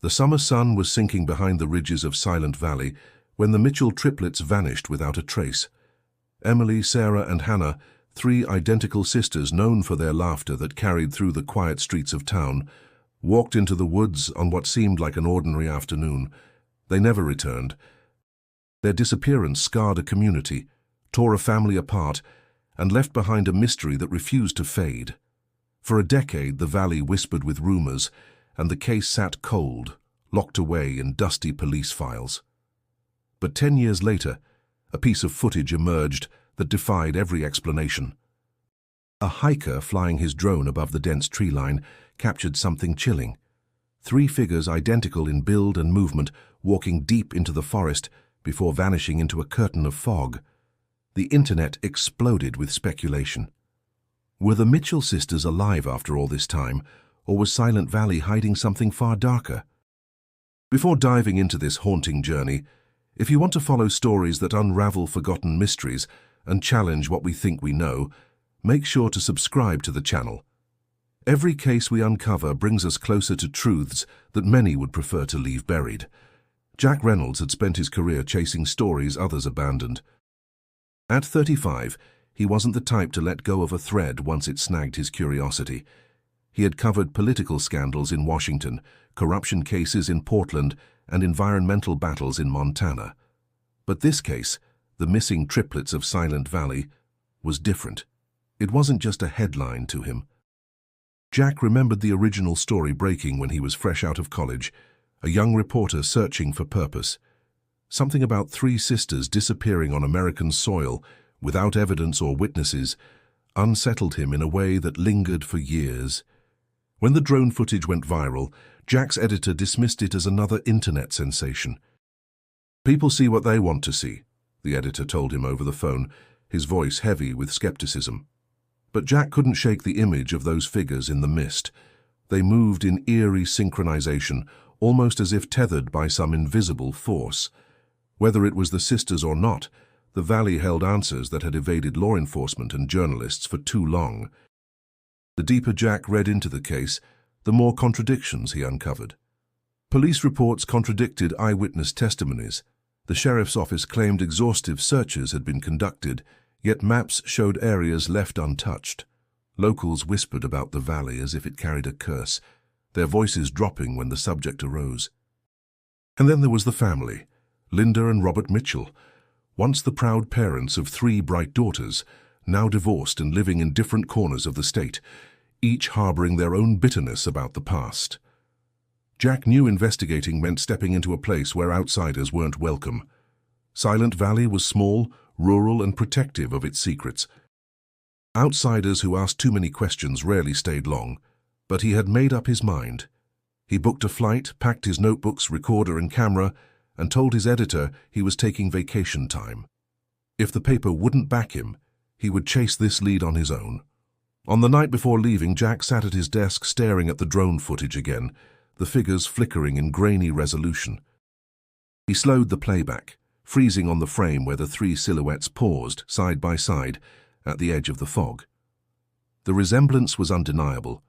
The summer sun was sinking behind the ridges of Silent Valley when the Mitchell triplets vanished without a trace. Emily, Sarah, and Hannah, three identical sisters known for their laughter that carried through the quiet streets of town, walked into the woods on what seemed like an ordinary afternoon. They never returned. Their disappearance scarred a community, tore a family apart, and left behind a mystery that refused to fade. For a decade, the valley whispered with rumors, and the case sat cold, locked away in dusty police files. But 10 years later, a piece of footage emerged that defied every explanation. A hiker flying his drone above the dense tree line captured something chilling. Three figures identical in build and movement walking deep into the forest before vanishing into a curtain of fog. The internet exploded with speculation. Were the Mitchell sisters alive after all this time, or was Silent Valley hiding something far darker? Before diving into this haunting journey, if you want to follow stories that unravel forgotten mysteries and challenge what we think we know, make sure to subscribe to the channel. Every case we uncover brings us closer to truths that many would prefer to leave buried. Jack Reynolds had spent his career chasing stories others abandoned. At 35, he wasn't the type to let go of a thread once it snagged his curiosity. He had covered political scandals in Washington, corruption cases in Portland, and environmental battles in Montana. But this case, the missing triplets of Silent Valley, was different. It wasn't just a headline to him. Jack remembered the original story breaking when he was fresh out of college, a young reporter searching for purpose. Something about three sisters disappearing on American soil without evidence or witnesses unsettled him in a way that lingered for years. When the drone footage went viral, Jack's editor dismissed it as another internet sensation. "People see what they want to see," the editor told him over the phone, his voice heavy with skepticism. But Jack couldn't shake the image of those figures in the mist. They moved in eerie synchronization, almost as if tethered by some invisible force. Whether it was the sisters or not, the valley held answers that had evaded law enforcement and journalists for too long. The deeper Jack read into the case, the more contradictions he uncovered. Police reports contradicted eyewitness testimonies. The sheriff's office claimed exhaustive searches had been conducted, yet maps showed areas left untouched. Locals whispered about the valley as if it carried a curse, their voices dropping when the subject arose. And then there was the family, Linda and Robert Mitchell, once the proud parents of three bright daughters, now divorced and living in different corners of the state, each harboring their own bitterness about the past. Jack knew investigating meant stepping into a place where outsiders weren't welcome. Silent Valley was small, rural, and protective of its secrets. Outsiders who asked too many questions rarely stayed long, but he had made up his mind. He booked a flight, packed his notebooks, recorder, and camera, and told his editor he was taking vacation time. If the paper wouldn't back him, he would chase this lead on his own. On the night before leaving, Jack sat at his desk staring at the drone footage again, the figures flickering in grainy resolution. He slowed the playback, freezing on the frame where the three silhouettes paused, side by side, at the edge of the fog. The resemblance was undeniable.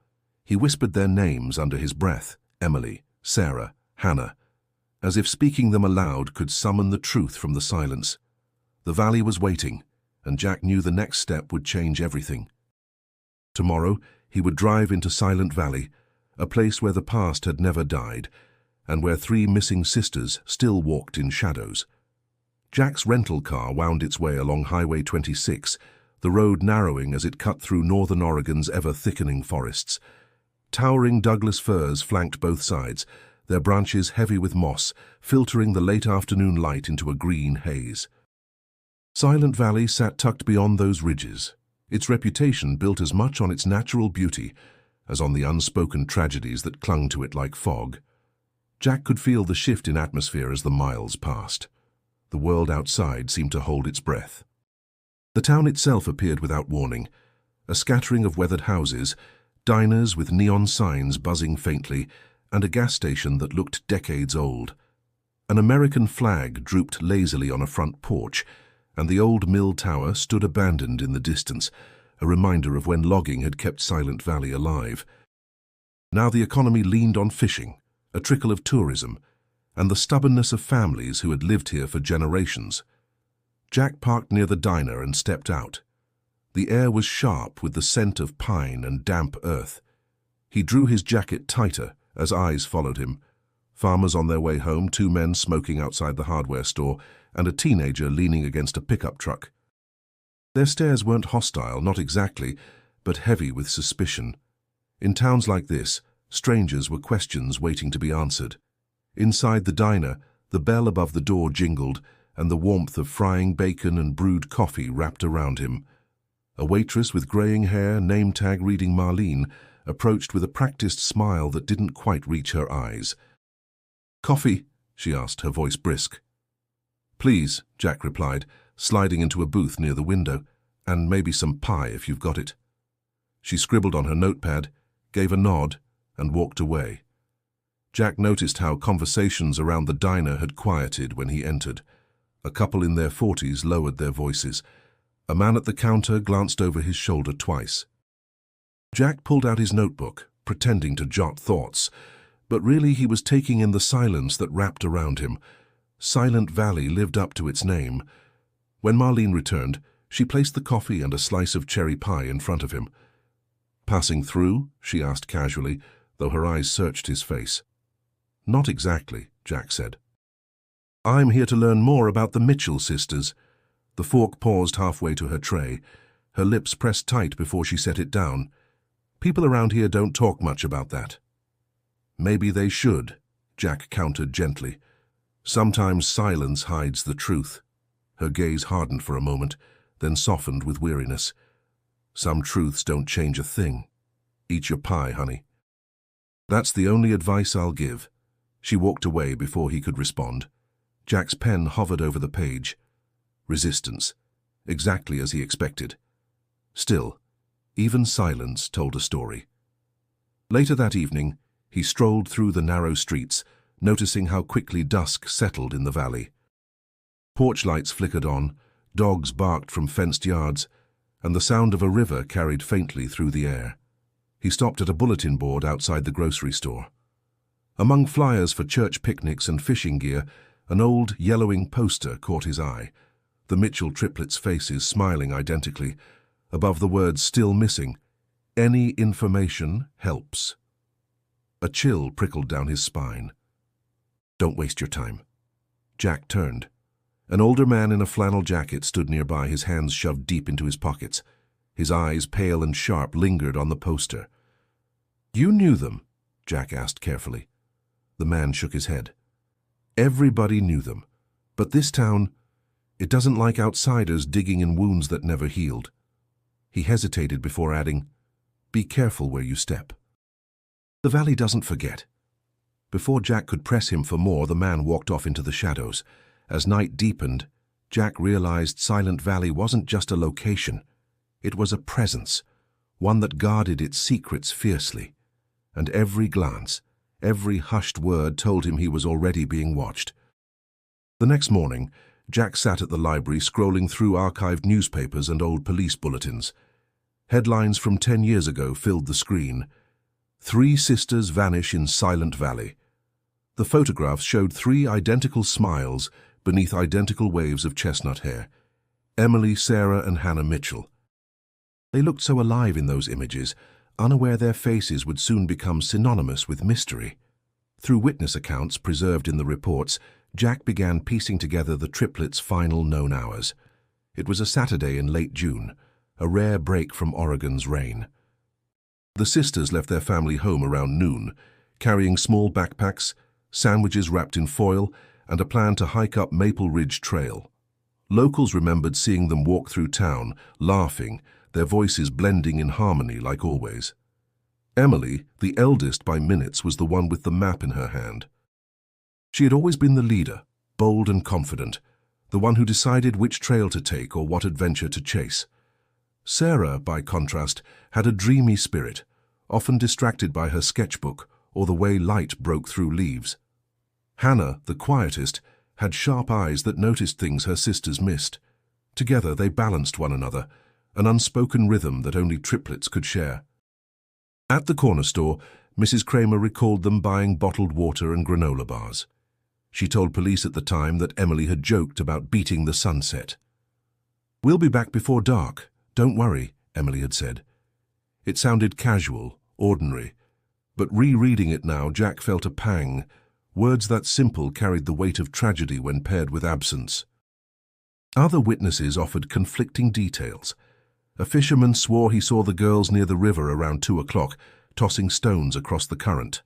He whispered their names under his breath, Emily, Sarah, Hannah, as if speaking them aloud could summon the truth from the silence. The valley was waiting, and Jack knew the next step would change everything. Tomorrow, he would drive into Silent Valley, a place where the past had never died, and where three missing sisters still walked in shadows. Jack's rental car wound its way along Highway 26, the road narrowing as it cut through northern Oregon's ever-thickening forests. Towering Douglas firs flanked both sides, their branches heavy with moss, filtering the late afternoon light into a green haze. Silent Valley sat tucked beyond those ridges, its reputation built as much on its natural beauty as on the unspoken tragedies that clung to it like fog. Jack could feel the shift in atmosphere as the miles passed. The world outside seemed to hold its breath. The town itself appeared without warning, a scattering of weathered houses, diners with neon signs buzzing faintly, and a gas station that looked decades old. An American flag drooped lazily on a front porch, and the old mill tower stood abandoned in the distance, a reminder of when logging had kept Silent Valley alive. Now the economy leaned on fishing, a trickle of tourism, and the stubbornness of families who had lived here for generations. Jack parked near the diner and stepped out. The air was sharp with the scent of pine and damp earth. He drew his jacket tighter as eyes followed him. Farmers on their way home, 2 men smoking outside the hardware store, and a teenager leaning against a pickup truck. Their stares weren't hostile, not exactly, but heavy with suspicion. In towns like this, strangers were questions waiting to be answered. Inside the diner, the bell above the door jingled, and the warmth of frying bacon and brewed coffee wrapped around him. A waitress with graying hair, name tag reading Marlene, approached with a practiced smile that didn't quite reach her eyes. "Coffee?" she asked, her voice brisk. "Please," Jack replied, sliding into a booth near the window, "and maybe some pie if you've got it." She scribbled on her notepad, gave a nod, and walked away. Jack noticed how conversations around the diner had quieted when he entered. A couple in their 40s lowered their voices. A man at the counter glanced over his shoulder twice. Jack pulled out his notebook, pretending to jot thoughts, but really he was taking in the silence that wrapped around him. Silent Valley lived up to its name. When Marlene returned, she placed the coffee and a slice of cherry pie in front of him. "Passing through?" she asked casually, though her eyes searched his face. "Not exactly," Jack said. "I'm here to learn more about the Mitchell sisters." The fork paused halfway to her tray, her lips pressed tight before she set it down. "People around here don't talk much about that." "Maybe they should," Jack countered gently. "Sometimes silence hides the truth." Her gaze hardened for a moment, then softened with weariness. "Some truths don't change a thing. Eat your pie, honey." "That's the only advice I'll give." She walked away before he could respond. Jack's pen hovered over the page. Resistance. Exactly as he expected. Still, even silence told a story. Later that evening, he strolled through the narrow streets, noticing how quickly dusk settled in the valley. Porch lights flickered on, dogs barked from fenced yards, and the sound of a river carried faintly through the air. He stopped at a bulletin board outside the grocery store. Among flyers for church picnics and fishing gear, an old, yellowing poster caught his eye, the Mitchell triplets' faces smiling identically. Above the words still missing, "Any information helps." A chill prickled down his spine. "Don't waste your time." Jack turned. An older man in a flannel jacket stood nearby, his hands shoved deep into his pockets. His eyes, pale and sharp, lingered on the poster. "You knew them?" Jack asked carefully. The man shook his head. "Everybody knew them. But this town, it doesn't like outsiders digging in wounds that never healed." He hesitated before adding, "Be careful where you step." "The valley doesn't forget." Before Jack could press him for more, the man walked off into the shadows. As night deepened, Jack realized Silent Valley wasn't just a location. It was a presence, one that guarded its secrets fiercely. And every glance, every hushed word told him he was already being watched. The next morning, Jack sat at the library scrolling through archived newspapers and old police bulletins. Headlines from 10 years ago filled the screen. 3 sisters vanish in Silent Valley. The photographs showed 3 identical smiles beneath identical waves of chestnut hair. Emily, Sarah, and Hannah Mitchell. They looked so alive in those images, unaware their faces would soon become synonymous with mystery. Through witness accounts preserved in the reports, Jack began piecing together the triplets' final known hours. It was a Saturday in late June, a rare break from Oregon's rain. The sisters left their family home around noon, carrying small backpacks, sandwiches wrapped in foil, and a plan to hike up Maple Ridge Trail. Locals remembered seeing them walk through town, laughing, their voices blending in harmony like always. Emily, the eldest by minutes, was the one with the map in her hand. She had always been the leader, bold and confident, the one who decided which trail to take or what adventure to chase. Sarah, by contrast, had a dreamy spirit, often distracted by her sketchbook or the way light broke through leaves. Hannah, the quietest, had sharp eyes that noticed things her sisters missed. Together they balanced one another, an unspoken rhythm that only triplets could share. At the corner store, Mrs. Kramer recalled them buying bottled water and granola bars. She told police at the time that Emily had joked about beating the sunset. "We'll be back before dark, don't worry," Emily had said. It sounded casual, ordinary, but rereading it now, Jack felt a pang. Words that simple carried the weight of tragedy when paired with absence. Other witnesses offered conflicting details. A fisherman swore he saw the girls near the river around 2 o'clock, tossing stones across the current.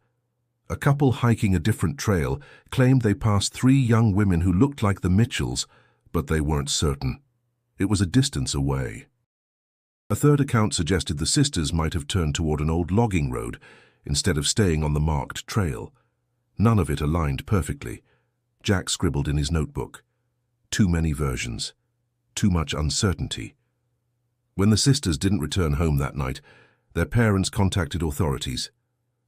A couple hiking a different trail claimed they passed 3 young women who looked like the Mitchells, but they weren't certain. It was a distance away. A third account suggested the sisters might have turned toward an old logging road instead of staying on the marked trail. None of it aligned perfectly. Jack scribbled in his notebook. Too many versions. Too much uncertainty. When the sisters didn't return home that night, their parents contacted authorities.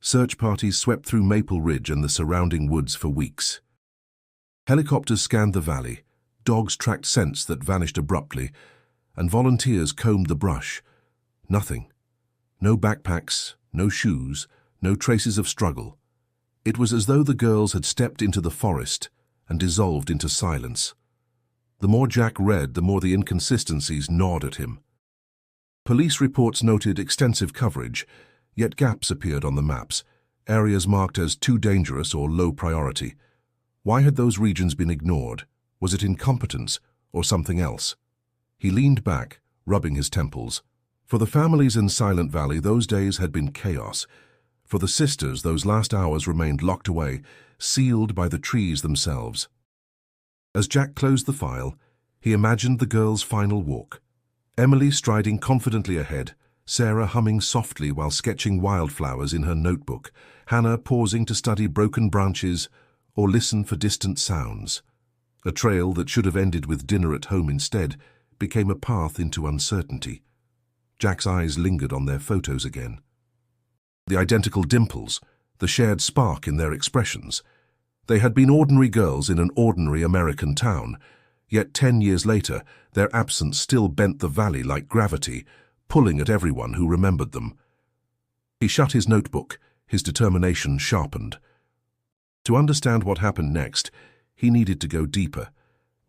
Search parties swept through Maple Ridge and the surrounding woods for weeks. Helicopters scanned the valley, dogs tracked scents that vanished abruptly, and volunteers combed the brush. Nothing. No backpacks, no shoes, no traces of struggle. It was as though the girls had stepped into the forest and dissolved into silence. The more Jack read, the more the inconsistencies gnawed at him. Police reports noted extensive coverage, yet gaps appeared on the maps, areas marked as too dangerous or low priority. Why had those regions been ignored? Was it incompetence or something else? He leaned back, rubbing his temples. For the families in Silent Valley, those days had been chaos. For the sisters, those last hours remained locked away, sealed by the trees themselves. As Jack closed the file, he imagined the girls' final walk. Emily striding confidently ahead, Sarah humming softly while sketching wildflowers in her notebook, Hannah pausing to study broken branches or listen for distant sounds. A trail that should have ended with dinner at home instead became a path into uncertainty. Jack's eyes lingered on their photos again. The identical dimples, the shared spark in their expressions. They had been ordinary girls in an ordinary American town, yet 10 years later, their absence still bent the valley like gravity, pulling at everyone who remembered them. He shut his notebook, his determination sharpened. To understand what happened next, he needed to go deeper,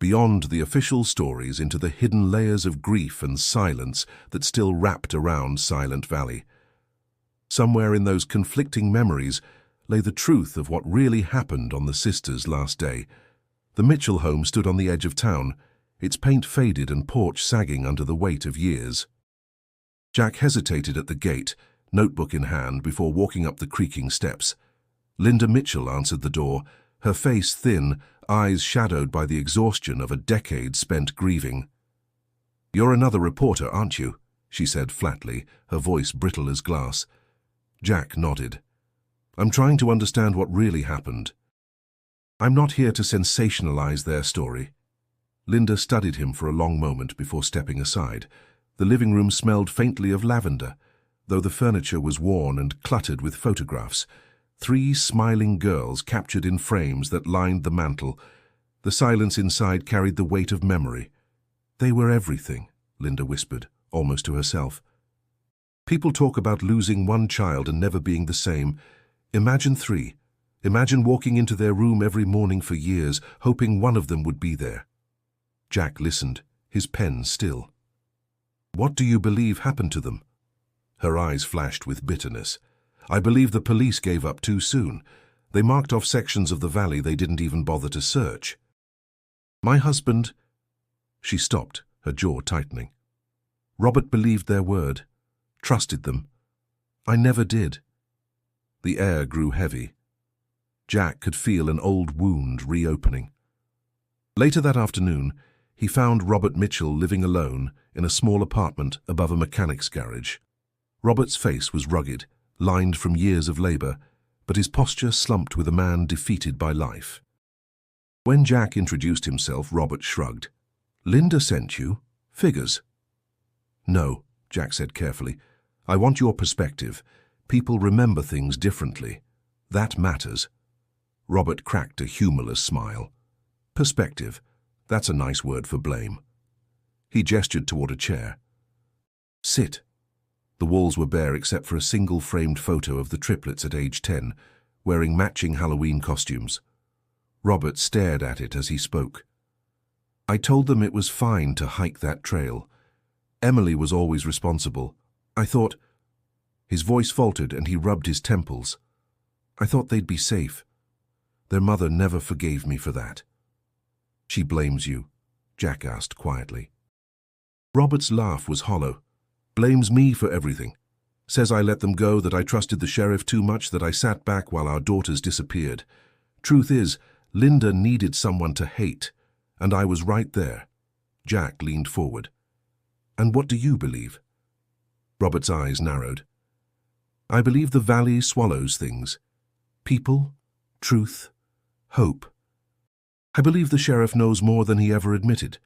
beyond the official stories into the hidden layers of grief and silence that still wrapped around Silent Valley. Somewhere in those conflicting memories lay the truth of what really happened on the sisters' last day. The Mitchell home stood on the edge of town, its paint faded and porch sagging under the weight of years. Jack hesitated at the gate, notebook in hand, before walking up the creaking steps. Linda Mitchell answered the door, her face thin, eyes shadowed by the exhaustion of a decade spent grieving. "You're another reporter, aren't you?" she said flatly, her voice brittle as glass. Jack nodded. "I'm trying to understand what really happened. I'm not here to sensationalize their story." Linda studied him for a long moment before stepping aside. The living room smelled faintly of lavender, though the furniture was worn and cluttered with photographs. 3 smiling girls captured in frames that lined the mantel. The silence inside carried the weight of memory. "They were everything," Linda whispered, almost to herself. "People talk about losing one child and never being the same. Imagine 3. Imagine walking into their room every morning for years, hoping one of them would be there." Jack listened, his pen still. "What do you believe happened to them?" Her eyes flashed with bitterness. "I believe the police gave up too soon. They marked off sections of the valley they didn't even bother to search. My husband—" She stopped, her jaw tightening. "Robert believed their word, trusted them. I never did." The air grew heavy. Jack could feel an old wound reopening. Later that afternoon, he found Robert Mitchell living alone in a small apartment above a mechanic's garage. Robert's face was rugged, lined from years of labor, but his posture slumped with a man defeated by life. When Jack introduced himself, Robert shrugged. "Linda sent you? Figures?" "No," Jack said carefully. "I want your perspective. People remember things differently. That matters." Robert cracked a humorless smile. "Perspective. That's a nice word for blame." He gestured toward a chair. "Sit." The walls were bare except for a single framed photo of the triplets at age 10, wearing matching Halloween costumes. Robert stared at it as he spoke. I told them it was fine to hike that trail. Emily was always responsible. I thought... His voice faltered and he rubbed his temples. I thought they'd be safe. Their mother never forgave me for that. She blames you, Jack asked quietly. Robert's laugh was hollow. Blames me for everything. Says I let them go, that I trusted the sheriff too much, that I sat back while our daughters disappeared. Truth is, Linda needed someone to hate, and I was right there. Jack leaned forward. And what do you believe? Robert's eyes narrowed. I believe the valley swallows things. People, truth, hope. I believe the sheriff knows more than he ever admitted,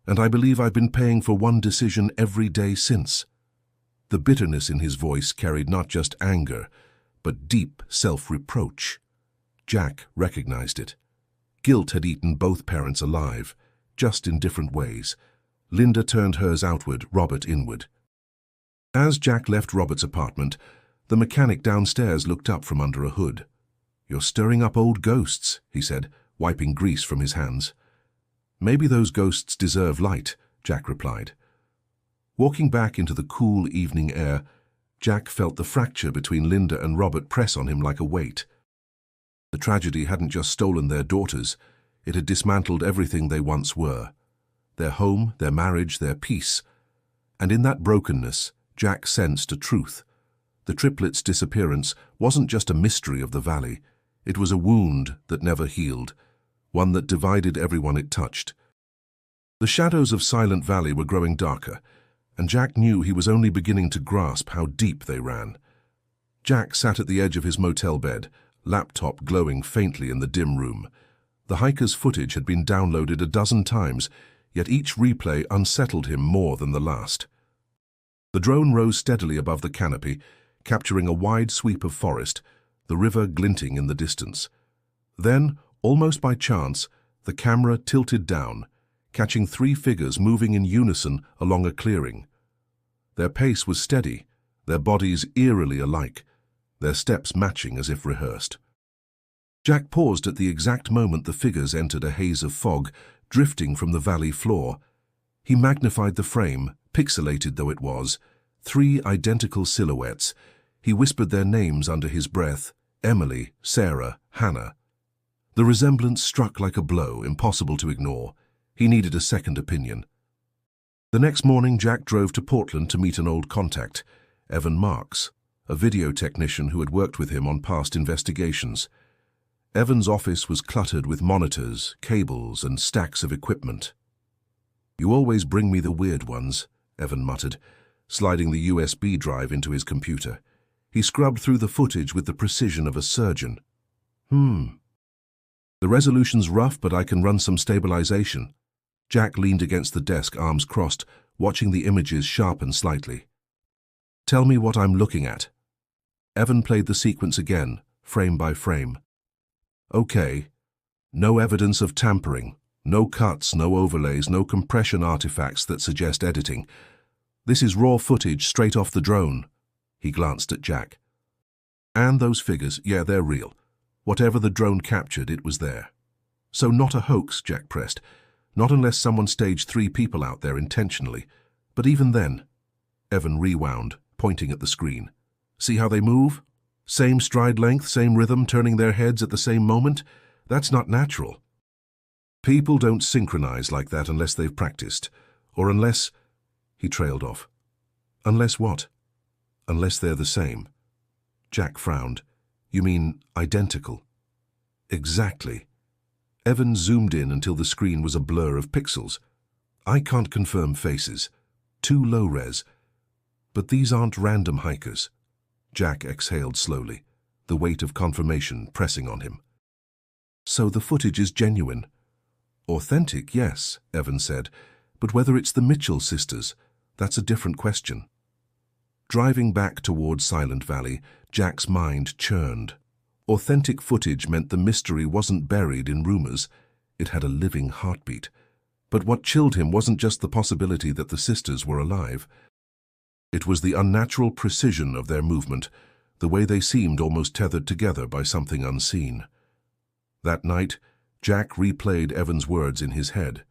and I believe I've been paying for one decision every day since. The bitterness in his voice carried not just anger, but deep self-reproach. Jack recognized it. Guilt had eaten both parents alive, just in different ways. Linda turned hers outward, Robert inward. As Jack left Robert's apartment, the mechanic downstairs looked up from under a hood. You're stirring up old ghosts, he said, wiping grease from his hands. Maybe those ghosts deserve light, Jack replied. Walking back into the cool evening air, Jack felt the fracture between Linda and Robert press on him like a weight. The tragedy hadn't just stolen their daughters, it had dismantled everything they once were. Their home, their marriage, their peace. And in that brokenness, Jack sensed a truth. The triplets' disappearance wasn't just a mystery of the valley. It was a wound that never healed, one that divided everyone it touched. The shadows of Silent Valley were growing darker, and Jack knew he was only beginning to grasp how deep they ran. Jack sat at the edge of his motel bed, laptop glowing faintly in the dim room. The hiker's footage had been downloaded a dozen times, yet each replay unsettled him more than the last. The drone rose steadily above the canopy, capturing a wide sweep of forest, the river glinting in the distance. Then, almost by chance, the camera tilted down, catching three figures moving in unison along a clearing. Their pace was steady, their bodies eerily alike, their steps matching as if rehearsed. Jack paused at the exact moment the figures entered a haze of fog, drifting from the valley floor. He magnified the frame, pixelated though it was, three identical silhouettes. He whispered their names under his breath, Emily, Sarah, Hannah. The resemblance struck like a blow, impossible to ignore. He needed a second opinion. The next morning, Jack drove to Portland to meet an old contact, Evan Marks, a video technician who had worked with him on past investigations. Evan's office was cluttered with monitors, cables, and stacks of equipment. You always bring me the weird ones, Evan muttered, sliding the USB drive into his computer. He scrubbed through the footage with the precision of a surgeon. The resolution's rough, but I can run some stabilization. Jack leaned against the desk, arms crossed, watching the images sharpen slightly. Tell me what I'm looking at. Evan played the sequence again, frame by frame. Okay. No evidence of tampering. No cuts, no overlays, no compression artifacts that suggest editing. This is raw footage straight off the drone. He glanced at Jack. And those figures, yeah, they're real. Whatever the drone captured, it was there. So not a hoax, Jack pressed. Not unless someone staged three people out there intentionally. But even then... Evan rewound, pointing at the screen. See how they move? Same stride length, same rhythm, turning their heads at the same moment? That's not natural. People don't synchronize like that unless they've practiced. Or unless... He trailed off. Unless what? Unless they're the same. Jack frowned. You mean identical? Exactly. Evan zoomed in until the screen was a blur of pixels. I can't confirm faces. Too low res. But these aren't random hikers. Jack exhaled slowly, the weight of confirmation pressing on him. So the footage is genuine. Authentic, yes, Evan said, but whether it's the Mitchell sisters, that's a different question. Driving back towards Silent Valley, Jack's mind churned. Authentic footage meant the mystery wasn't buried in rumors. It had a living heartbeat. But what chilled him wasn't just the possibility that the sisters were alive. It was the unnatural precision of their movement, the way they seemed almost tethered together by something unseen. That night, Jack replayed Evan's words in his head.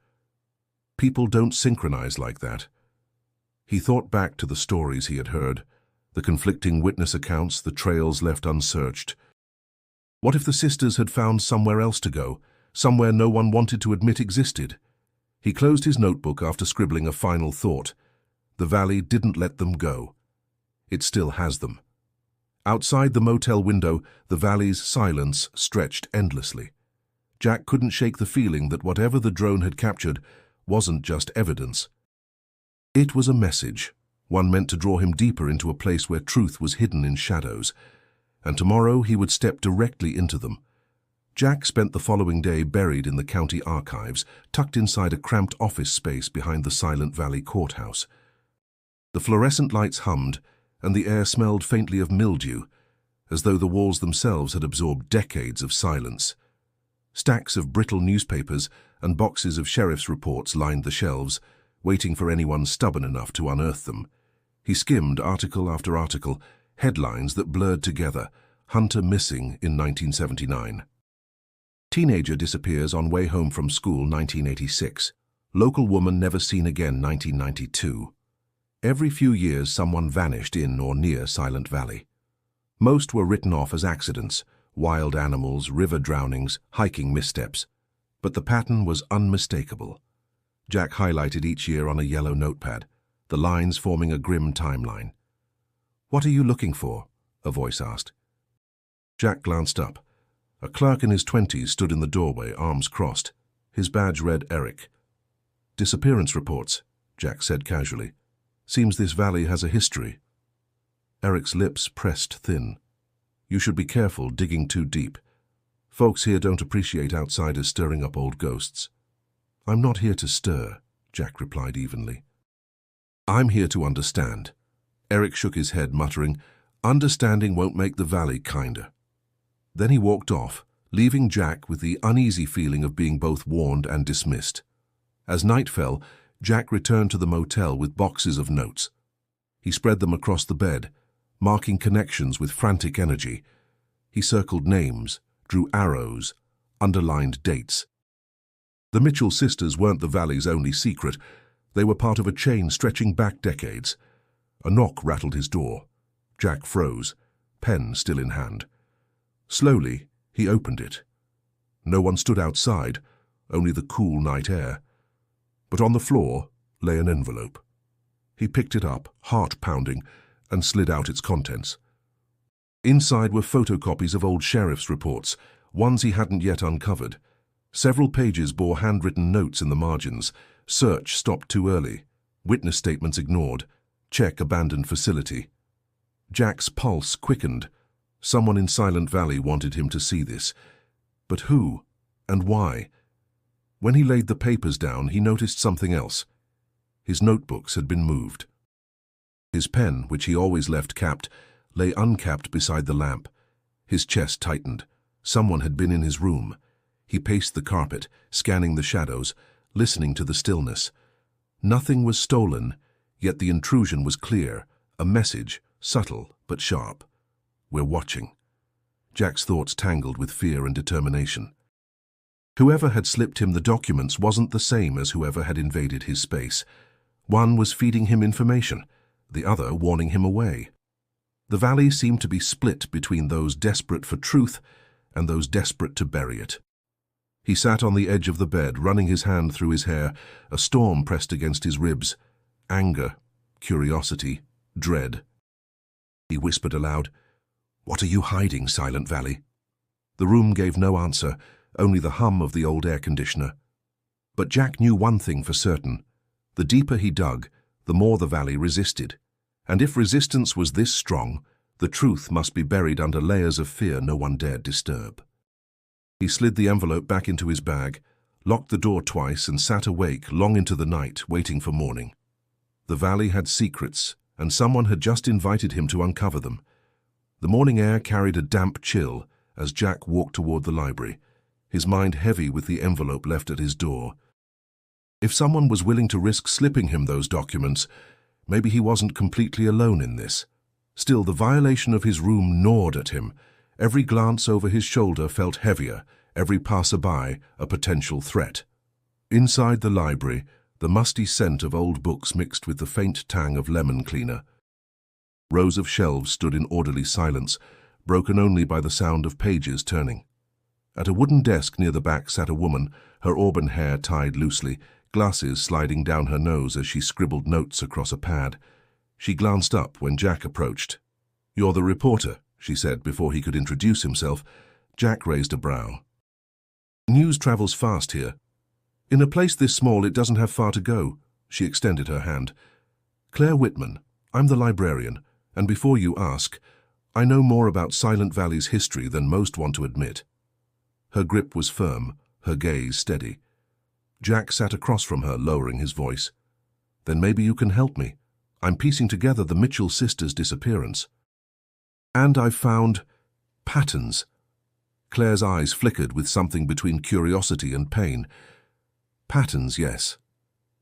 People don't synchronize like that. He thought back to the stories he had heard, the conflicting witness accounts, the trails left unsearched. What if the sisters had found somewhere else to go, somewhere no one wanted to admit existed? He closed his notebook after scribbling a final thought. The valley didn't let them go. It still has them. Outside the motel window, the valley's silence stretched endlessly. Jack couldn't shake the feeling that whatever the drone had captured wasn't just evidence. It was a message, one meant to draw him deeper into a place where truth was hidden in shadows, and tomorrow he would step directly into them. Jack spent the following day buried in the county archives, tucked inside a cramped office space behind the Silent Valley courthouse. The fluorescent lights hummed, and the air smelled faintly of mildew, as though the walls themselves had absorbed decades of silence. Stacks of brittle newspapers and boxes of sheriff's reports lined the shelves, waiting for anyone stubborn enough to unearth them. He skimmed article after article, headlines that blurred together: Hunter missing in 1979. Teenager disappears on way home from school 1986. Local woman never seen again 1992. Every few years someone vanished in or near Silent Valley. Most were written off as accidents, wild animals, river drownings, hiking missteps. But the pattern was unmistakable. Jack highlighted each year on a yellow notepad, the lines forming a grim timeline. "What are you looking for?" a voice asked. Jack glanced up. A clerk in his 20s stood in the doorway, arms crossed. His badge read Eric. "Disappearance reports," Jack said casually. "Seems this valley has a history." Eric's lips pressed thin. "You should be careful digging too deep. Folks here don't appreciate outsiders stirring up old ghosts." "I'm not here to stir," Jack replied evenly. "I'm here to understand." Eric shook his head, muttering, "Understanding won't make the valley kinder." Then he walked off, leaving Jack with the uneasy feeling of being both warned and dismissed. As night fell, Jack returned to the motel with boxes of notes. He spread them across the bed, marking connections with frantic energy. He circled names, drew arrows, underlined dates. The Mitchell sisters weren't the valley's only secret. They were part of a chain stretching back decades. A knock rattled his door. Jack froze, pen still in hand. Slowly, he opened it. No one stood outside, only the cool night air. But on the floor lay an envelope. He picked it up, heart pounding, and slid out its contents. Inside were photocopies of old sheriff's reports, ones he hadn't yet uncovered. Several pages bore handwritten notes in the margins: search stopped too early, witness statements ignored, check abandoned facility. Jack's pulse quickened. Someone in Silent Valley wanted him to see this. But who? And why? When he laid the papers down, he noticed something else. His notebooks had been moved. His pen, which he always left capped, lay uncapped beside the lamp. His chest tightened. Someone had been in his room. He paced the carpet, scanning the shadows, listening to the stillness. Nothing was stolen, yet the intrusion was clear, a message, subtle but sharp. "We're watching." Jack's thoughts tangled with fear and determination. Whoever had slipped him the documents wasn't the same as whoever had invaded his space. One was feeding him information, the other warning him away. The valley seemed to be split between those desperate for truth and those desperate to bury it. He sat on the edge of the bed, running his hand through his hair. A storm pressed against his ribs. Anger, curiosity, dread. He whispered aloud, "What are you hiding, Silent Valley?" The room gave no answer, only the hum of the old air conditioner. But Jack knew one thing for certain. The deeper he dug, the more the valley resisted. And if resistance was this strong, the truth must be buried under layers of fear no one dared disturb. He slid the envelope back into his bag, locked the door twice, and sat awake long into the night, waiting for morning. The valley had secrets, and someone had just invited him to uncover them. The morning air carried a damp chill as Jack walked toward the library, his mind heavy with the envelope left at his door. If someone was willing to risk slipping him those documents, Maybe he wasn't completely alone in this. Still, the violation of his room gnawed at him. Every glance over his shoulder felt heavier, every passerby a potential threat. Inside the library, the musty scent of old books mixed with the faint tang of lemon cleaner. Rows of shelves stood in orderly silence, broken only by the sound of pages turning. At a wooden desk near the back sat a woman, her auburn hair tied loosely, glasses sliding down her nose as she scribbled notes across a pad. She glanced up when Jack approached. "You're the reporter," she said before he could introduce himself. Jack raised a brow. "News travels fast here. In a place this small, it doesn't have far to go." She extended her hand. "Claire Whitman. I'm the librarian, and before you ask, I know more about Silent Valley's history than most want to admit." Her grip was firm, her gaze steady. Jack sat across from her, lowering his voice. "Then maybe you can help me. I'm piecing together the Mitchell sisters' disappearance. And I've found patterns." Claire's eyes flickered with something between curiosity and pain. "Patterns, yes.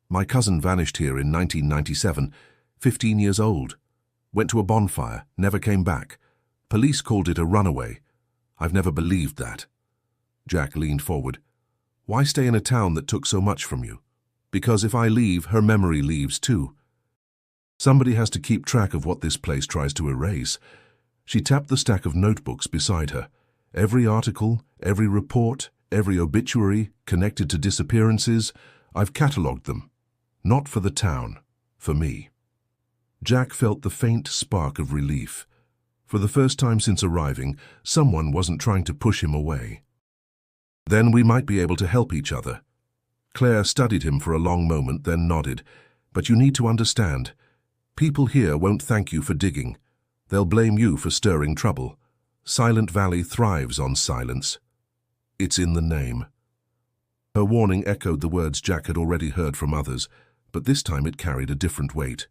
My cousin vanished here in 1997, 15 years old. Went to a bonfire, never came back. Police called it a runaway. I've never believed that." Jack leaned forward. "Why stay in a town that took so much from you? Because if I leave, her memory leaves too. Somebody has to keep track of what this place tries to erase." She tapped the stack of notebooks beside her. "Every article, every report, every obituary connected to disappearances, I've catalogued them. Not for the town, for me." Jack felt the faint spark of relief. For the first time since arriving, someone wasn't trying to push him away. "Then we might be able to help each other." Claire studied him for a long moment, then nodded. "But you need to understand. People here won't thank you for digging. They'll blame you for stirring trouble. Silent Valley thrives on silence. It's in the name." Her warning echoed the words Jack had already heard from others, but this time it carried a different weight.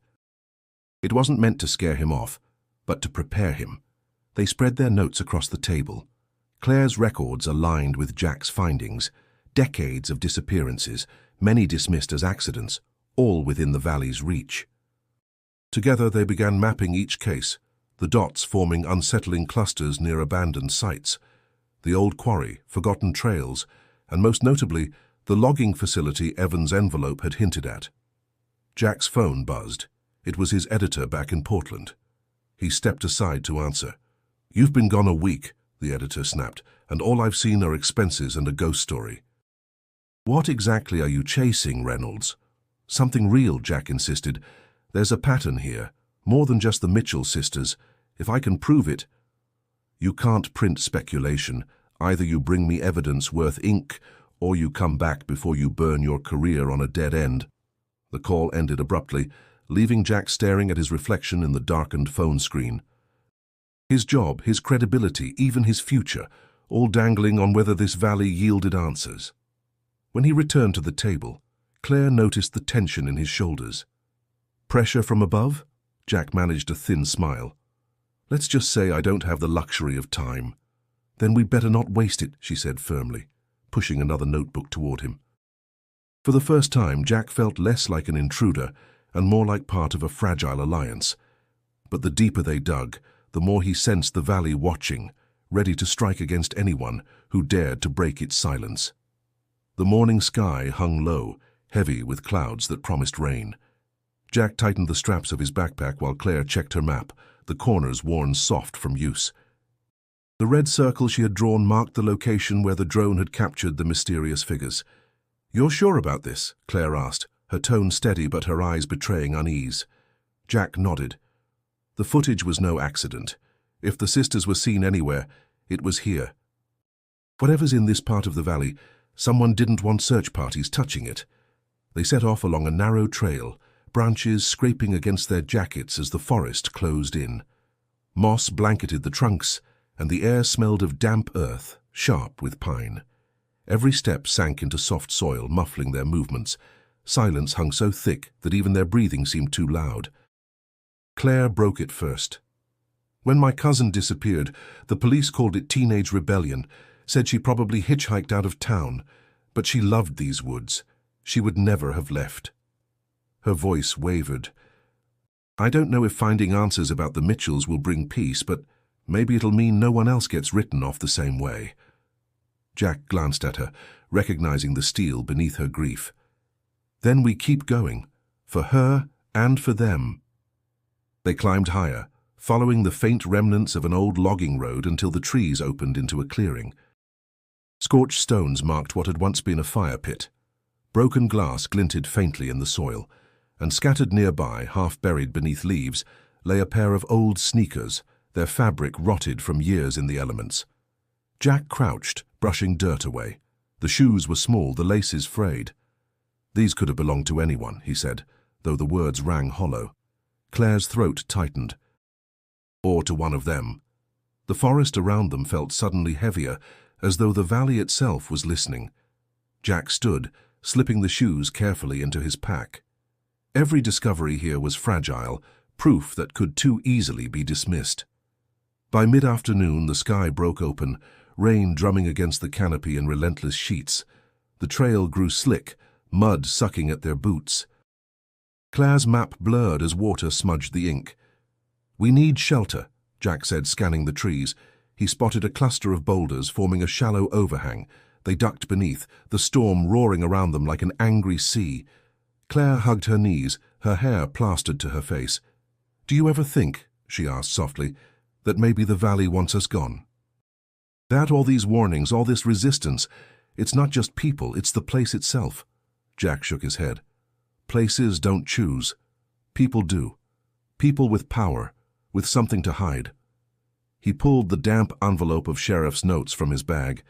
It wasn't meant to scare him off, but to prepare him. They spread their notes across the table. Claire's records aligned with Jack's findings. Decades of disappearances, many dismissed as accidents, all within the valley's reach. Together they began mapping each case, the dots forming unsettling clusters near abandoned sites, the old quarry, forgotten trails, and most notably, the logging facility Evan's envelope had hinted at. Jack's phone buzzed. It was his editor back in Portland. He stepped aside to answer. "You've been gone a week," the editor snapped, "and all I've seen are expenses and a ghost story." "What exactly are you chasing, Reynolds?" "Something real," Jack insisted. "There's a pattern here, more than just the Mitchell sisters. If I can prove it—" "You can't print speculation. Either you bring me evidence worth ink, or you come back before you burn your career on a dead end." The call ended abruptly, leaving Jack staring at his reflection in the darkened phone screen. His job, his credibility, even his future, all dangling on whether this valley yielded answers. When he returned to the table, Claire noticed the tension in his shoulders. "Pressure from above?" Jack managed a thin smile. "Let's just say I don't have the luxury of time." "Then we'd better not waste it," she said firmly, pushing another notebook toward him. For the first time, Jack felt less like an intruder and more like part of a fragile alliance. But the deeper they dug, the more he sensed the valley watching, ready to strike against anyone who dared to break its silence. The morning sky hung low, heavy with clouds that promised rain. Jack tightened the straps of his backpack while Claire checked her map, the corners worn soft from use. The red circle she had drawn marked the location where the drone had captured the mysterious figures. "You're sure about this?" Claire asked, her tone steady but her eyes betraying unease. Jack nodded. The footage was no accident. If the sisters were seen anywhere, it was here. Whatever's in this part of the valley, someone didn't want search parties touching it. They set off along a narrow trail, branches scraping against their jackets as the forest closed in. Moss blanketed the trunks, and the air smelled of damp earth, sharp with pine. Every step sank into soft soil, muffling their movements. Silence hung so thick that even their breathing seemed too loud. Claire broke it first. "When my cousin disappeared, the police called it teenage rebellion, said she probably hitchhiked out of town, but she loved these woods. She would never have left." Her voice wavered. I don't know if finding answers about the Mitchells will bring peace, but maybe it'll mean no one else gets written off the same way. Jack glanced at her, recognizing the steel beneath her grief. Then we keep going, for her and for them. They climbed higher, following the faint remnants of an old logging road until the trees opened into a clearing. Scorched stones marked what had once been a fire pit. Broken glass glinted faintly in the soil, and scattered nearby, half buried beneath leaves, lay a pair of old sneakers, their fabric rotted from years in the elements. Jack crouched, brushing dirt away. The shoes were small, the laces frayed. These could have belonged to anyone, he said, though the words rang hollow. Claire's throat tightened. Or to one of them. The forest around them felt suddenly heavier, as though the valley itself was listening. Jack stood, slipping the shoes carefully into his pack. Every discovery here was fragile, proof that could too easily be dismissed. By mid-afternoon, the sky broke open, rain drumming against the canopy in relentless sheets. The trail grew slick, mud sucking at their boots. Claire's map blurred as water smudged the ink. "We need shelter," Jack said, scanning the trees. He spotted a cluster of boulders forming a shallow overhang. They ducked beneath, the storm roaring around them like an angry sea. Claire hugged her knees, her hair plastered to her face. "Do you ever think," she asked softly, "that maybe the valley wants us gone? That all these warnings, all this resistance, it's not just people, it's the place itself." Jack shook his head. "Places don't choose. People do. People with power, with something to hide." He pulled the damp envelope of Sheriff's notes from his bag.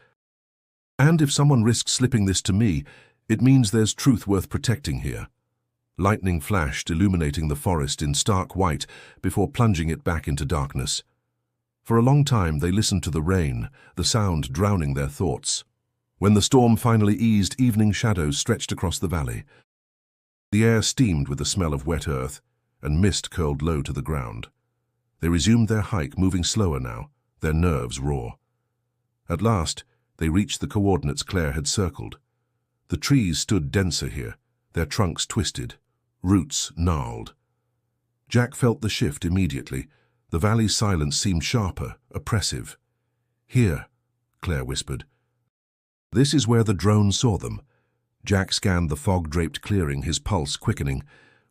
"And if someone risks slipping this to me, it means there's truth worth protecting here." Lightning flashed, illuminating the forest in stark white before plunging it back into darkness. For a long time they listened to the rain, the sound drowning their thoughts. When the storm finally eased, evening shadows stretched across the valley. The air steamed with the smell of wet earth, and mist curled low to the ground. They resumed their hike, moving slower now, their nerves raw. At last, they reached the coordinates Claire had circled. The trees stood denser here, their trunks twisted, roots gnarled. Jack felt the shift immediately. The valley's silence seemed sharper, oppressive. "Here," Claire whispered. "This is where the drone saw them." Jack scanned the fog-draped clearing, his pulse quickening.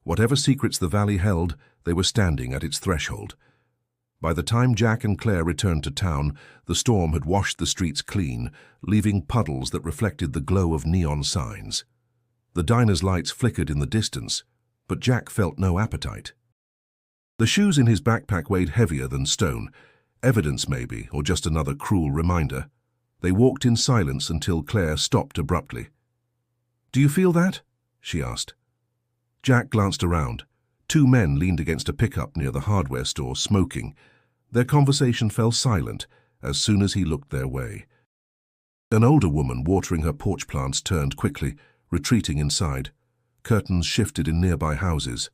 Whatever secrets the valley held, they were standing at its threshold. By the time Jack and Claire returned to town, the storm had washed the streets clean, leaving puddles that reflected the glow of neon signs. The diner's lights flickered in the distance, but Jack felt no appetite. The shoes in his backpack weighed heavier than stone, evidence maybe, or just another cruel reminder. They walked in silence until Claire stopped abruptly. "Do you feel that?" she asked. Jack glanced around. Two men leaned against a pickup near the hardware store, smoking. Their conversation fell silent as soon as he looked their way. An older woman watering her porch plants turned quickly, retreating inside. Curtains shifted in nearby houses.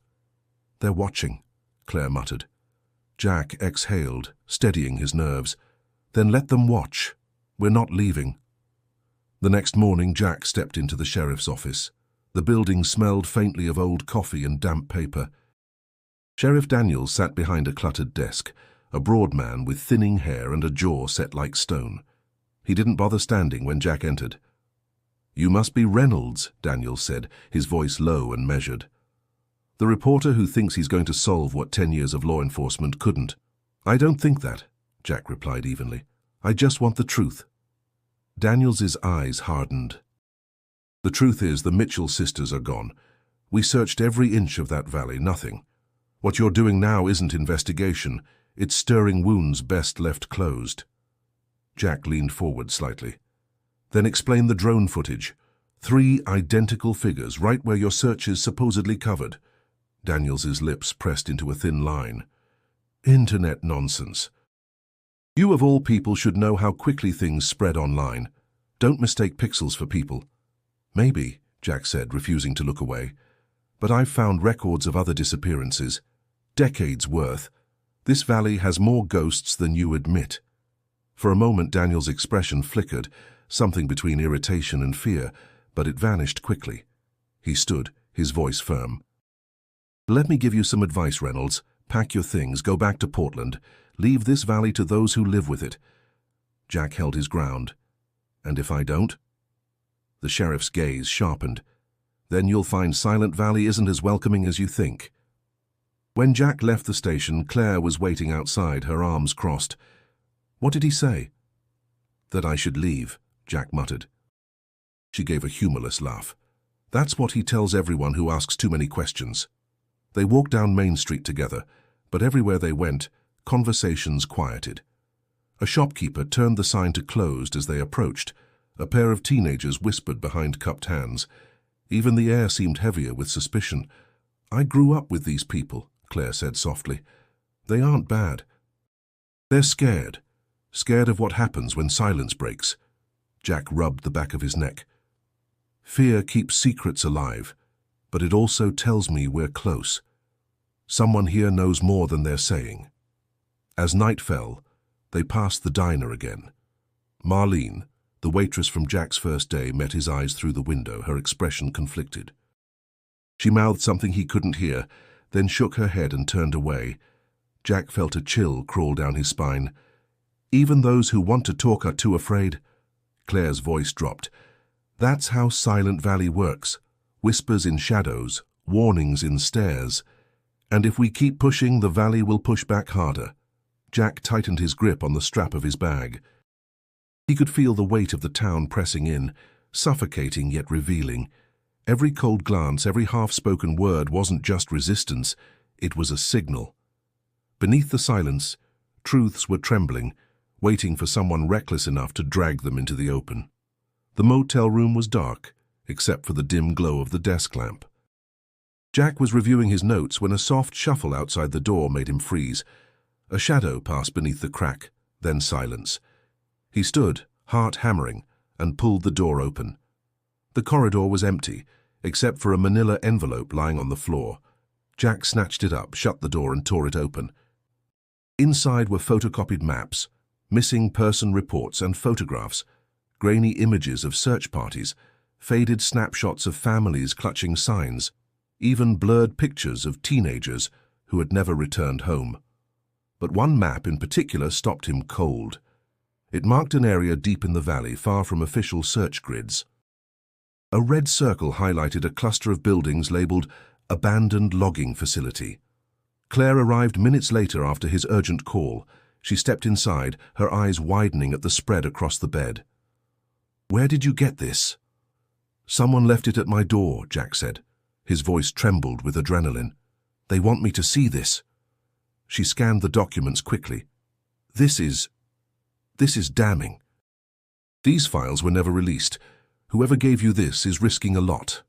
"They're watching," Claire muttered. Jack exhaled, steadying his nerves. "Then let them watch. We're not leaving." The next morning, Jack stepped into the sheriff's office. The building smelled faintly of old coffee and damp paper. Sheriff Daniels sat behind a cluttered desk, a broad man with thinning hair and a jaw set like stone. He didn't bother standing when Jack entered. "You must be Reynolds," Daniels said, his voice low and measured. "The reporter who thinks he's going to solve what 10 years of law enforcement couldn't." "I don't think that," Jack replied evenly. "I just want the truth." Daniels's eyes hardened. "The truth is the Mitchell sisters are gone. We searched every inch of that valley, nothing. What you're doing now isn't investigation. It's stirring wounds best left closed." Jack leaned forward slightly. "Then explain the drone footage. 3 identical figures, right where your searches supposedly covered." Daniels's lips pressed into a thin line. "Internet nonsense. You of all people should know how quickly things spread online. Don't mistake pixels for people." "Maybe," Jack said, refusing to look away. "But I've found records of other disappearances. Decades worth. This valley has more ghosts than you admit." For a moment Daniel's expression flickered, something between irritation and fear, but it vanished quickly. He stood, his voice firm. Let me give you some advice, Reynolds. Pack your things, go back to Portland. Leave this valley to those who live with it. Jack held his ground. And if I don't? The sheriff's gaze sharpened. Then you'll find Silent Valley isn't as welcoming as you think. When Jack left the station, Claire was waiting outside, her arms crossed. What did he say? That I should leave, Jack muttered. She gave a humorless laugh. That's what he tells everyone who asks too many questions. They walked down Main Street together, but everywhere they went, conversations quieted. A shopkeeper turned the sign to closed as they approached. A pair of teenagers whispered behind cupped hands. Even the air seemed heavier with suspicion. I grew up with these people, Claire said softly. They aren't bad. They're scared. Scared of what happens when silence breaks. Jack rubbed the back of his neck. Fear keeps secrets alive, but it also tells me we're close. Someone here knows more than they're saying. As night fell, they passed the diner again. Marlene, the waitress from Jack's first day, met his eyes through the window, her expression conflicted. She mouthed something he couldn't hear, then shook her head and turned away. Jack felt a chill crawl down his spine. Even those who want to talk are too afraid. Claire's voice dropped. That's how Silent Valley works. Whispers in shadows, warnings in stares. And if we keep pushing, the valley will push back harder. Jack tightened his grip on the strap of his bag. He could feel the weight of the town pressing in, suffocating yet revealing. Every cold glance, every half-spoken word wasn't just resistance, it was a signal. Beneath the silence, truths were trembling, waiting for someone reckless enough to drag them into the open. The motel room was dark, except for the dim glow of the desk lamp. Jack was reviewing his notes when a soft shuffle outside the door made him freeze. A shadow passed beneath the crack, then silence. He stood, heart hammering, and pulled the door open. The corridor was empty, except for a manila envelope lying on the floor. Jack snatched it up, shut the door, and tore it open. Inside were photocopied maps, missing person reports and photographs, grainy images of search parties, faded snapshots of families clutching signs, even blurred pictures of teenagers who had never returned home. But one map in particular stopped him cold. It marked an area deep in the valley, far from official search grids. A red circle highlighted a cluster of buildings labeled Abandoned Logging Facility. Claire arrived minutes later after his urgent call. She stepped inside, her eyes widening at the spread across the bed. "Where did you get this?" "Someone left it at my door," Jack said. His voice trembled with adrenaline. "They want me to see this." She scanned the documents quickly. This is damning. These files were never released. Whoever gave you this is risking a lot."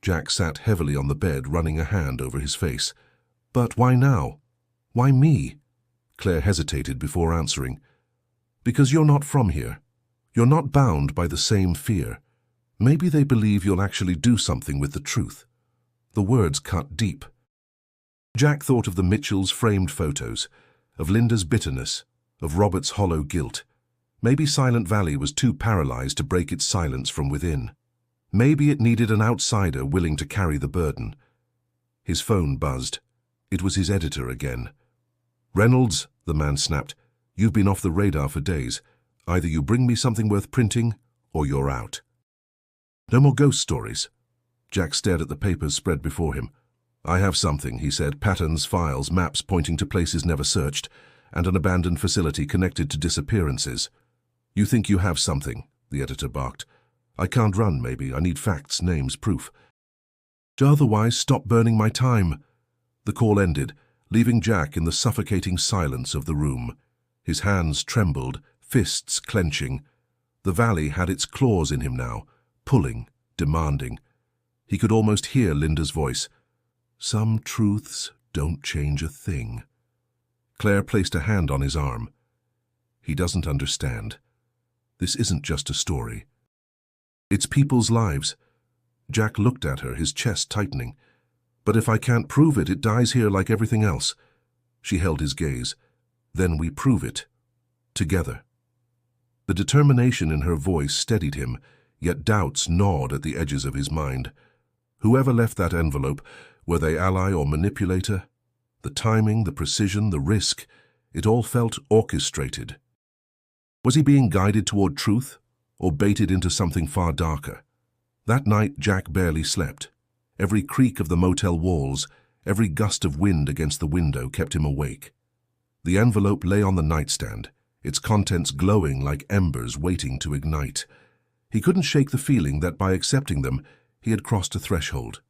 Jack sat heavily on the bed, running a hand over his face. "But why now? Why me?" Claire hesitated before answering. "Because you're not from here. You're not bound by the same fear. Maybe they believe you'll actually do something with the truth." The words cut deep. Jack thought of the Mitchells' framed photos, of Linda's bitterness, of Robert's hollow guilt. Maybe Silent Valley was too paralyzed to break its silence from within. Maybe it needed an outsider willing to carry the burden. His phone buzzed. It was his editor again. "Reynolds," the man snapped, "you've been off the radar for days. Either you bring me something worth printing, or you're out." "No more ghost stories." Jack stared at the papers spread before him. "I have something," he said, "patterns, files, maps pointing to places never searched, and an abandoned facility connected to disappearances." "You think you have something," the editor barked. "I can't run, maybe. I need facts, names, proof." "Otherwise, stop burning my time." The call ended, leaving Jack in the suffocating silence of the room. His hands trembled, fists clenching. The valley had its claws in him now, pulling, demanding. He could almost hear Linda's voice. "Some truths don't change a thing." Claire placed a hand on his arm. "He doesn't understand. This isn't just a story. It's people's lives." Jack looked at her, his chest tightening. "But if I can't prove it, it dies here like everything else." She held his gaze. "Then we prove it. Together." The determination in her voice steadied him, yet doubts gnawed at the edges of his mind. Whoever left that envelope, Were they ally or manipulator? The timing, the precision, the risk, it all felt orchestrated. Was he being guided toward truth, or baited into something far darker? That night, Jack barely slept. Every creak of the motel walls, every gust of wind against the window kept him awake. The envelope lay on the nightstand, its contents glowing like embers waiting to ignite. He couldn't shake the feeling that by accepting them, he had crossed a threshold.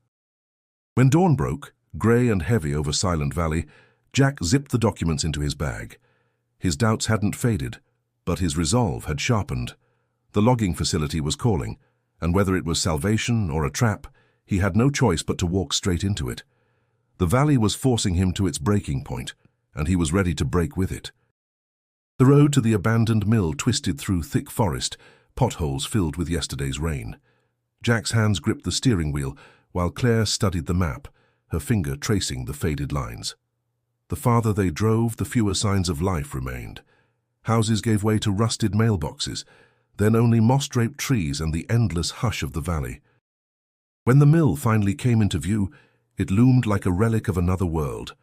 When dawn broke, grey and heavy over Silent Valley, Jack zipped the documents into his bag. His doubts hadn't faded, but his resolve had sharpened. The logging facility was calling, and whether it was salvation or a trap, he had no choice but to walk straight into it. The valley was forcing him to its breaking point, and he was ready to break with it. The road to the abandoned mill twisted through thick forest, potholes filled with yesterday's rain. Jack's hands gripped the steering wheel, while Claire studied the map, her finger tracing the faded lines. The farther they drove, the fewer signs of life remained. Houses gave way to rusted mailboxes, then only moss-draped trees and the endless hush of the valley. When the mill finally came into view, it loomed like a relic of another world.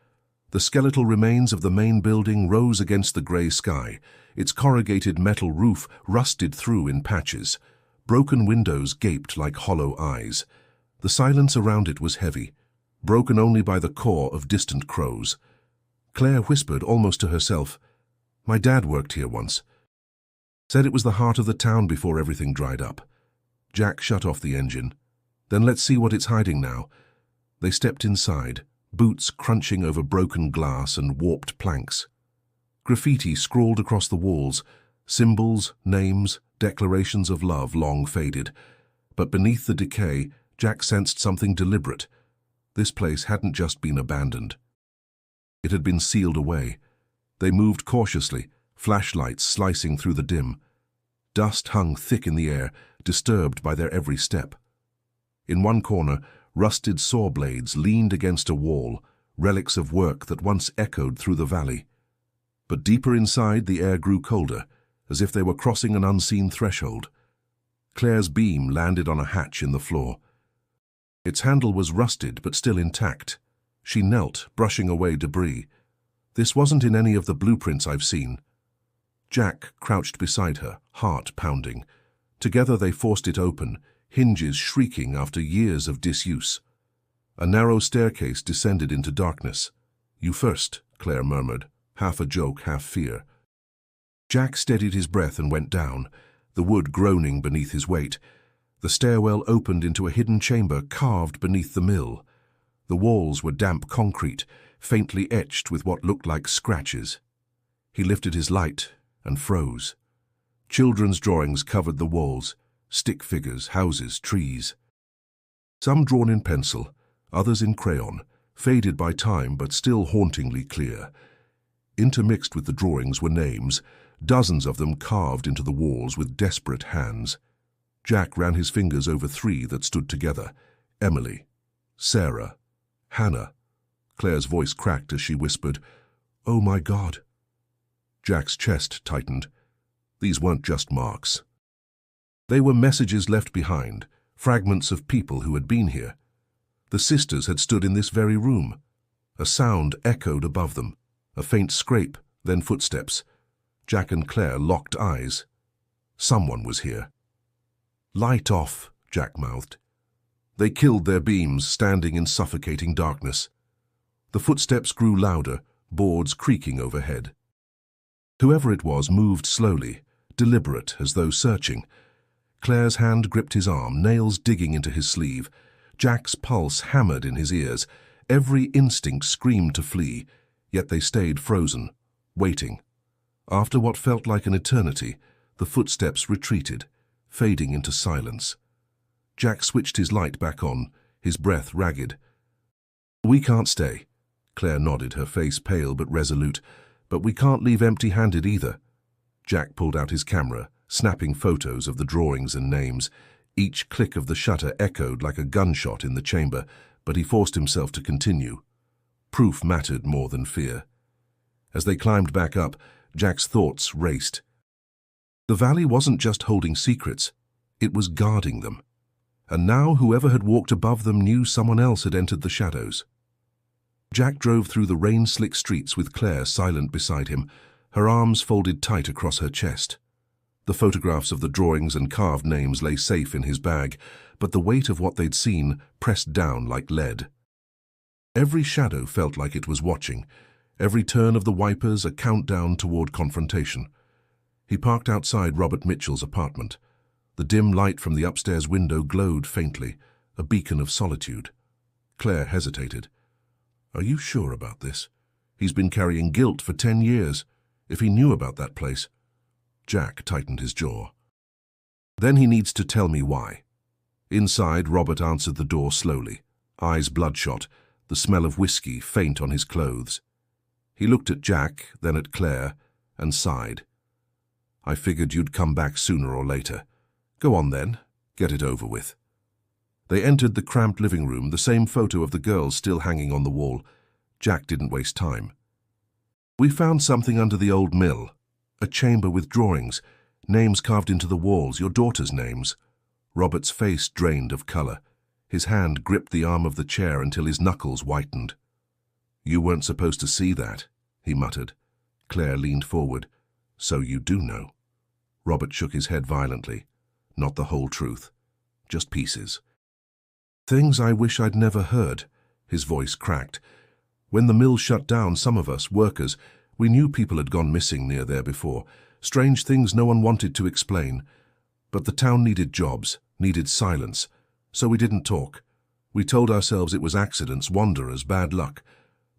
The skeletal remains of the main building rose against the grey sky, its corrugated metal roof rusted through in patches. Broken windows gaped like hollow eyes. The silence around it was heavy, broken only by the caw of distant crows. Claire whispered almost to herself, "My dad worked here once. Said it was the heart of the town before everything dried up." Jack shut off the engine. "Then let's see what it's hiding now." They stepped inside, boots crunching over broken glass and warped planks. Graffiti scrawled across the walls, symbols, names, declarations of love long faded. But beneath the decay, Jack sensed something deliberate. This place hadn't just been abandoned. It had been sealed away. They moved cautiously, flashlights slicing through the dim. Dust hung thick in the air, disturbed by their every step. In one corner, rusted saw blades leaned against a wall, relics of work that once echoed through the valley. But deeper inside, the air grew colder, as if they were crossing an unseen threshold. Claire's beam landed on a hatch in the floor. Its handle was rusted but still intact. She knelt, brushing away debris. "This wasn't in any of the blueprints I've seen." Jack crouched beside her, heart pounding. Together they forced it open, hinges shrieking after years of disuse. A narrow staircase descended into darkness. "You first," Claire murmured, half a joke, half fear. Jack steadied his breath and went down, the wood groaning beneath his weight. The stairwell opened into a hidden chamber carved beneath the mill. The walls were damp concrete, faintly etched with what looked like scratches. He lifted his light and froze. Children's drawings covered the walls, stick figures, houses, trees. Some drawn in pencil, others in crayon, faded by time but still hauntingly clear. Intermixed with the drawings were names, dozens of them carved into the walls with desperate hands. Jack ran his fingers over 3 that stood together: Emily, Sarah, Hannah. Claire's voice cracked as she whispered, "Oh my God." Jack's chest tightened. These weren't just marks. They were messages left behind, fragments of people who had been here. The sisters had stood in this very room. A sound echoed above them, a faint scrape, then footsteps. Jack and Claire locked eyes. Someone was here. "Light off," Jack mouthed. They killed their beams, standing in suffocating darkness. The footsteps grew louder, boards creaking overhead. Whoever it was moved slowly, deliberate, as though searching. Claire's hand gripped his arm, nails digging into his sleeve. Jack's pulse hammered in his ears. Every instinct screamed to flee, yet they stayed frozen, waiting. After what felt like an eternity, the footsteps retreated, fading into silence. Jack switched his light back on, his breath ragged. "We can't stay." Claire nodded, her face pale but resolute. "But we can't leave empty-handed either." Jack pulled out his camera, snapping photos of the drawings and names. Each click of the shutter echoed like a gunshot in the chamber, but he forced himself to continue. Proof mattered more than fear. As they climbed back up, Jack's thoughts raced. The valley wasn't just holding secrets, it was guarding them. and now whoever had walked above them knew someone else had entered the shadows. Jack drove through the rain-slick streets with Claire silent beside him, her arms folded tight across her chest. The photographs of the drawings and carved names lay safe in his bag, but the weight of what they'd seen pressed down like lead. Every shadow felt like it was watching, every turn of the wipers a countdown toward confrontation. He parked outside Robert Mitchell's apartment. The dim light from the upstairs window glowed faintly, a beacon of solitude. Claire hesitated. "Are you sure about this? He's been carrying guilt for 10 years. If he knew about that place..." Jack tightened his jaw. "Then he needs to tell me why." Inside, Robert answered the door slowly, eyes bloodshot, the smell of whiskey faint on his clothes. He looked at Jack, then at Claire, and sighed. "I figured you'd come back sooner or later. Go on then, get it over with." They entered the cramped living room, the same photo of the girls still hanging on the wall. Jack didn't waste time. "We found something under the old mill. A chamber with drawings, names carved into the walls, your daughter's names." Robert's face drained of color. His hand gripped the arm of the chair until his knuckles whitened. "You weren't supposed to see that," he muttered. Claire leaned forward. "So you do know." Robert shook his head violently. "Not the whole truth. Just pieces." "Things I wish I'd never heard," his voice cracked. "When the mill shut down, some of us, workers, we knew people had gone missing near there before. Strange things no one wanted to explain. But the town needed jobs, needed silence. So we didn't talk. We told ourselves it was accidents, wanderers, bad luck.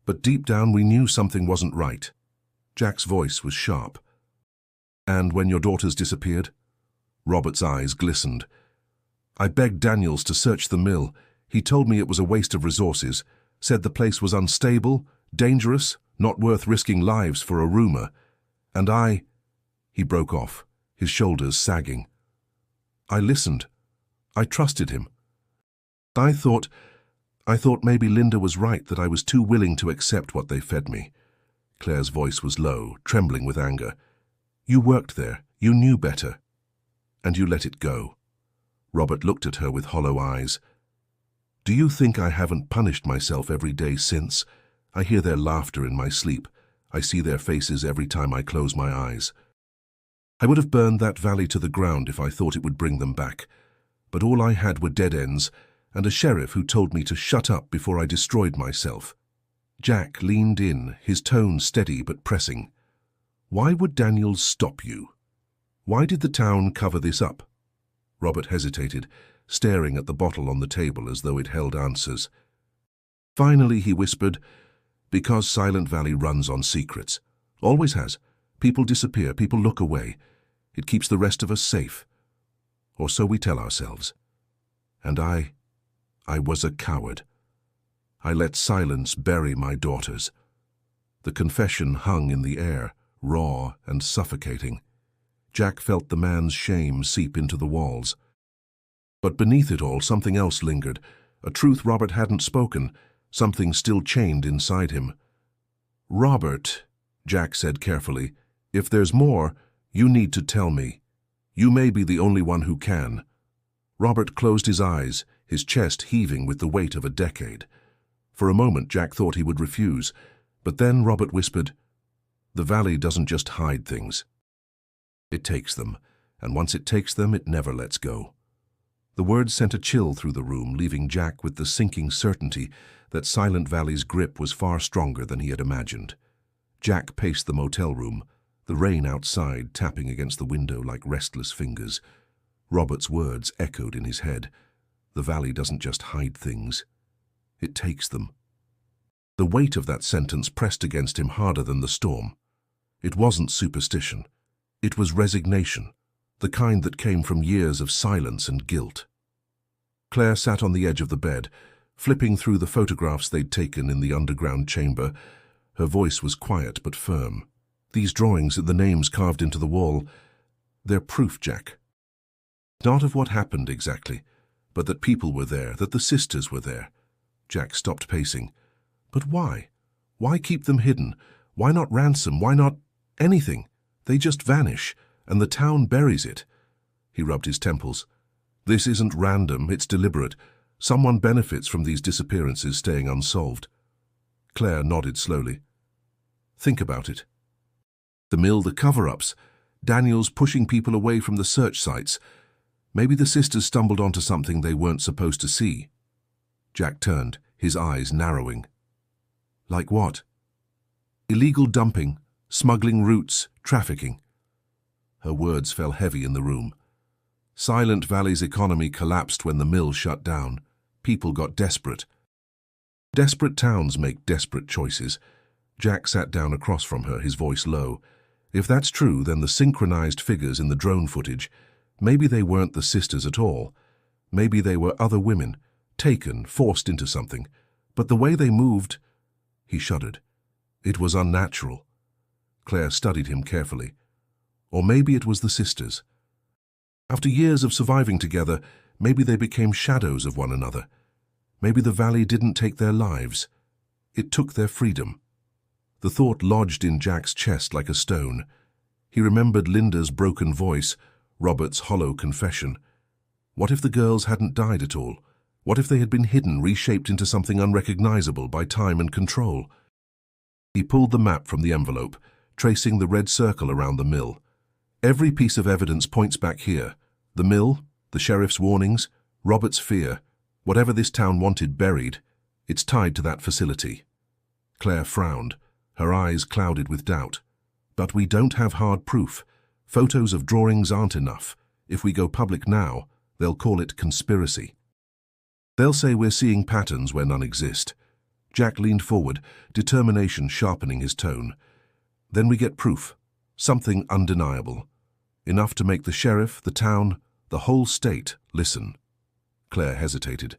But deep down we knew something wasn't right." Jack's voice was sharp. "And when your daughters disappeared?" Robert's eyes glistened. "I begged Daniels to search the mill. He told me it was a waste of resources, said the place was unstable, dangerous, not worth risking lives for a rumor. And I..." He broke off, his shoulders sagging. "I listened. I trusted him. I thought maybe Linda was right, that I was too willing to accept what they fed me." Claire's voice was low, trembling with anger. "You worked there. You knew better. And you let it go." Robert looked at her with hollow eyes. "Do you think I haven't punished myself every day since? I hear their laughter in my sleep. I see their faces every time I close my eyes. I would have burned that valley to the ground if I thought it would bring them back. But all I had were dead ends, and a sheriff who told me to shut up before I destroyed myself." Jack leaned in, his tone steady but pressing. "Why would Daniels stop you? Why did the town cover this up?" Robert hesitated, staring at the bottle on the table as though it held answers. Finally he whispered, "Because Silent Valley runs on secrets. Always has. People disappear, people look away. It keeps the rest of us safe. Or so we tell ourselves. And I was a coward. I let silence bury my daughters." The confession hung in the air, raw and suffocating. Jack felt the man's shame seep into the walls. But beneath it all, something else lingered, a truth Robert hadn't spoken, something still chained inside him. "Robert," Jack said carefully, "if there's more, you need to tell me. You may be the only one who can." Robert closed his eyes, his chest heaving with the weight of a decade. For a moment Jack thought he would refuse, but then Robert whispered, "The valley doesn't just hide things. It takes them, and once it takes them, it never lets go." The words sent a chill through the room, leaving Jack with the sinking certainty that Silent Valley's grip was far stronger than he had imagined. Jack paced the motel room, the rain outside tapping against the window like restless fingers. Robert's words echoed in his head. The valley doesn't just hide things. It takes them. The weight of that sentence pressed against him harder than the storm. It wasn't superstition. It was resignation, the kind that came from years of silence and guilt. Claire sat on the edge of the bed, flipping through the photographs they'd taken in the underground chamber. Her voice was quiet but firm. "These drawings and the names carved into the wall, they're proof, Jack. Not of what happened exactly, but that people were there, that the sisters were there." Jack stopped pacing. "But why? Why keep them hidden? Why not ransom? Why not anything? They just vanish, and the town buries it." He rubbed his temples. This isn't random, it's deliberate. Someone benefits from these disappearances staying unsolved. Claire nodded slowly. Think about it. The mill, the cover-ups, Daniels pushing people away from the search sites. Maybe the sisters stumbled onto something they weren't supposed to see. Jack turned, his eyes narrowing. Like what? Illegal dumping, smuggling routes, trafficking. Her words fell heavy in the room. Silent Valley's economy collapsed when the mill shut down. People got desperate. Desperate towns make desperate choices. Jack sat down across from her, his voice low. If that's true, then the synchronized figures in the drone footage, maybe they weren't the sisters at all. Maybe they were other women, taken, forced into something. But the way they moved... He shuddered. It was unnatural. Claire studied him carefully. Or maybe it was the sisters. After years of surviving together, maybe they became shadows of one another. Maybe the valley didn't take their lives. It took their freedom. The thought lodged in Jack's chest like a stone. He remembered Linda's broken voice, Robert's hollow confession. What if the girls hadn't died at all? What if they had been hidden, reshaped into something unrecognizable by time and control? He pulled the map from the envelope, tracing the red circle around the mill. Every piece of evidence points back here. The mill, the sheriff's warnings, Robert's fear. Whatever this town wanted buried, it's tied to that facility. Claire frowned, her eyes clouded with doubt. But we don't have hard proof. Photos of drawings aren't enough. If we go public now, they'll call it conspiracy. They'll say we're seeing patterns where none exist. Jack leaned forward, determination sharpening his tone. Then we get proof. Something undeniable. Enough to make the sheriff, the town, the whole state listen. Claire hesitated.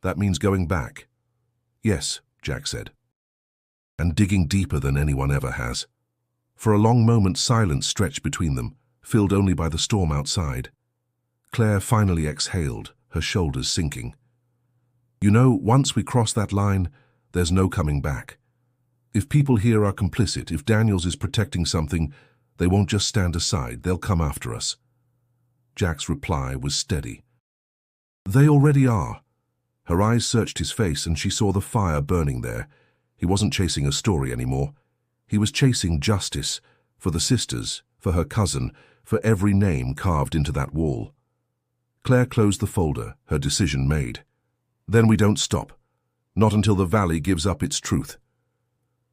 That means going back. Yes, Jack said. And digging deeper than anyone ever has. For a long moment silence stretched between them, filled only by the storm outside. Claire finally exhaled, her shoulders sinking. You know, once we cross that line, there's no coming back. If people here are complicit, if Daniels is protecting something, they won't just stand aside, they'll come after us. Jack's reply was steady. They already are. Her eyes searched his face and she saw the fire burning there. He wasn't chasing a story anymore. He was chasing justice, for the sisters, for her cousin, for every name carved into that wall. Claire closed the folder, her decision made. Then we don't stop. Not until the valley gives up its truth.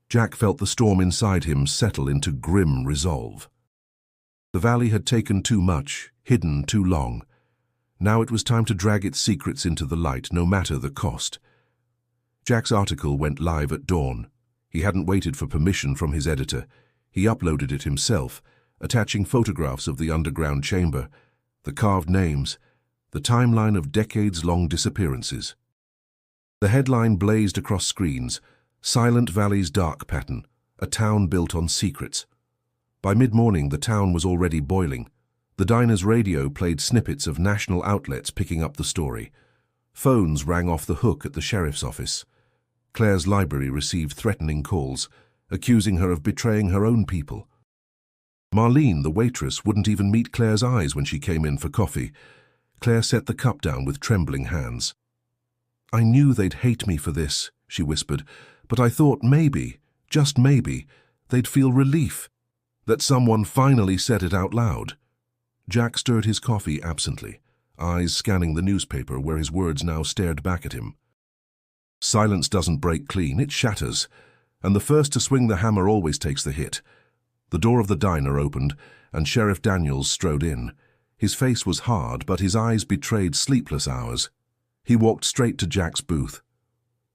Jack felt the storm inside him settle into grim resolve. The valley had taken too much, hidden too long. Now it was time to drag its secrets into the light, no matter the cost. Jack's article went live at dawn. He hadn't waited for permission from his editor. He uploaded it himself, attaching photographs of the underground chamber, the carved names, the timeline of decades-long disappearances. The headline blazed across screens, Silent Valley's dark pattern, a town built on secrets. By mid-morning, the town was already boiling. The diner's radio played snippets of national outlets picking up the story. Phones rang off the hook at the sheriff's office. Claire's library received threatening calls, accusing her of betraying her own people. Marlene, the waitress, wouldn't even meet Claire's eyes when she came in for coffee. Claire set the cup down with trembling hands. I knew they'd hate me for this, she whispered, but I thought maybe, just maybe, they'd feel relief, that someone finally said it out loud. Jack stirred his coffee absently, eyes scanning the newspaper where his words now stared back at him. Silence doesn't break clean, it shatters, and the first to swing the hammer always takes the hit. The door of the diner opened, and Sheriff Daniels strode in. His face was hard, but his eyes betrayed sleepless hours. He walked straight to Jack's booth.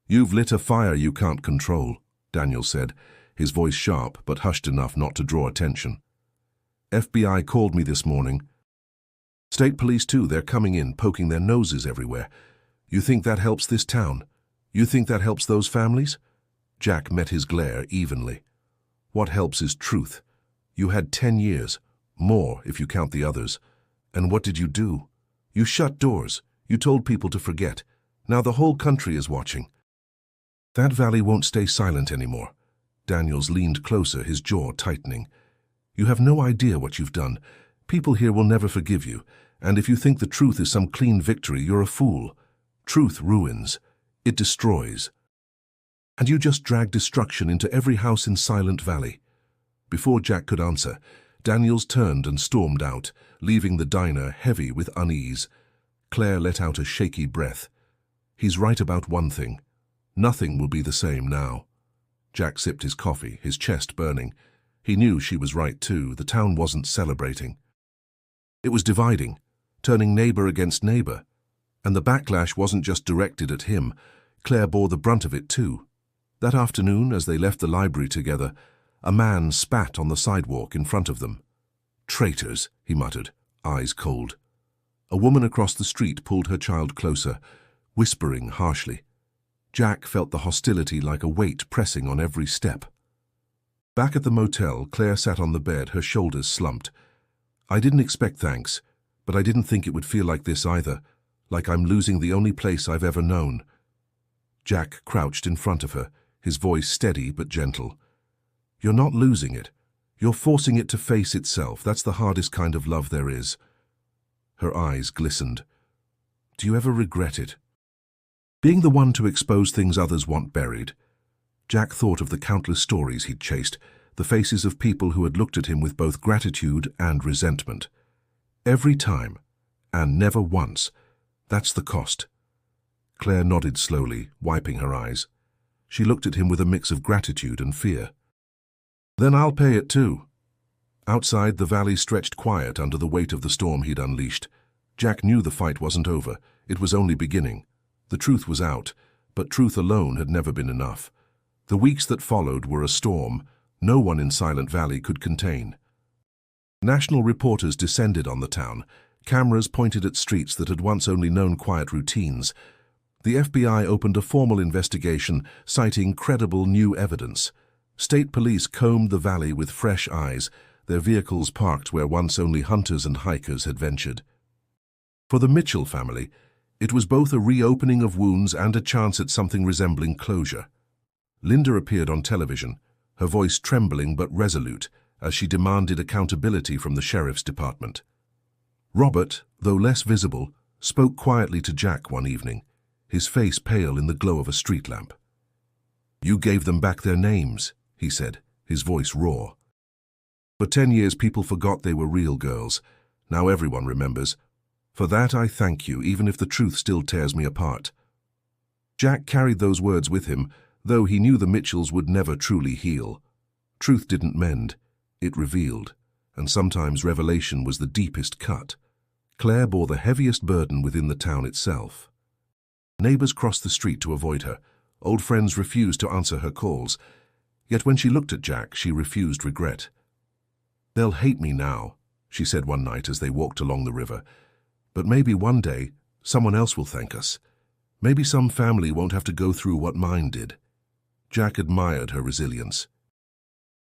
You've lit a fire you can't control, Daniels said, his voice sharp but hushed enough not to draw attention. FBI called me this morning. State police too, they're coming in, poking their noses everywhere. You think that helps this town? You think that helps those families? Jack met his glare evenly. What helps is truth. You had 10 years, more if you count the others. And what did you do? You shut doors. You told people to forget. Now the whole country is watching. That valley won't stay silent anymore. Daniels leaned closer, his jaw tightening. You have no idea what you've done. People here will never forgive you, And if you think the truth is some clean victory, you're a fool. Truth ruins. It destroys. And you just drag destruction into every house in Silent Valley. Before Jack could answer, Daniels turned and stormed out, leaving the diner heavy with unease. Claire let out a shaky breath. He's right about one thing. Nothing will be the same now. Jack sipped his coffee, his chest burning. He knew she was right too. The town wasn't celebrating. It was dividing, turning neighbor against neighbor. And the backlash wasn't just directed at him. Claire bore the brunt of it too. That afternoon, as they left the library together, a man spat on the sidewalk in front of them. "Traitors," he muttered, eyes cold. A woman across the street pulled her child closer, whispering harshly. Jack felt the hostility like a weight pressing on every step. Back at the motel, Claire sat on the bed, her shoulders slumped. "I didn't expect thanks, but I didn't think it would feel like this either, like I'm losing the only place I've ever known." Jack crouched in front of her, his voice steady but gentle. "You're not losing it. You're forcing it to face itself. That's the hardest kind of love there is." Her eyes glistened. "Do you ever regret it? Being the one to expose things others want buried?" Jack thought of the countless stories he'd chased, the faces of people who had looked at him with both gratitude and resentment. Every time, and never once. That's the cost. Claire nodded slowly, wiping her eyes. She looked at him with a mix of gratitude and fear. "Then I'll pay it too." Outside, the valley stretched quiet under the weight of the storm he'd unleashed. Jack knew the fight wasn't over. It was only beginning. The truth was out, but truth alone had never been enough. The weeks that followed were a storm no one in Silent Valley could contain. National reporters descended on the town, cameras pointed at streets that had once only known quiet routines. The FBI opened a formal investigation, citing credible new evidence. State police combed the valley with fresh eyes, their vehicles parked where once only hunters and hikers had ventured. For the Mitchell family, it was both a reopening of wounds and a chance at something resembling closure. Linda appeared on television, her voice trembling but resolute, as she demanded accountability from the sheriff's department. Robert, though less visible, spoke quietly to Jack one evening, his face pale in the glow of a street lamp. "You gave them back their names," he said, his voice raw. "For 10 years people forgot they were real girls. Now everyone remembers. For that I thank you, even if the truth still tears me apart." Jack carried those words with him, though he knew the Mitchells would never truly heal. Truth didn't mend, it revealed, and sometimes revelation was the deepest cut. Claire bore the heaviest burden within the town itself. Neighbors crossed the street to avoid her. Old friends refused to answer her calls. Yet when she looked at Jack, she refused regret. "They'll hate me now," she said one night as they walked along the river. "But maybe one day, someone else will thank us. Maybe some family won't have to go through what mine did." Jack admired her resilience.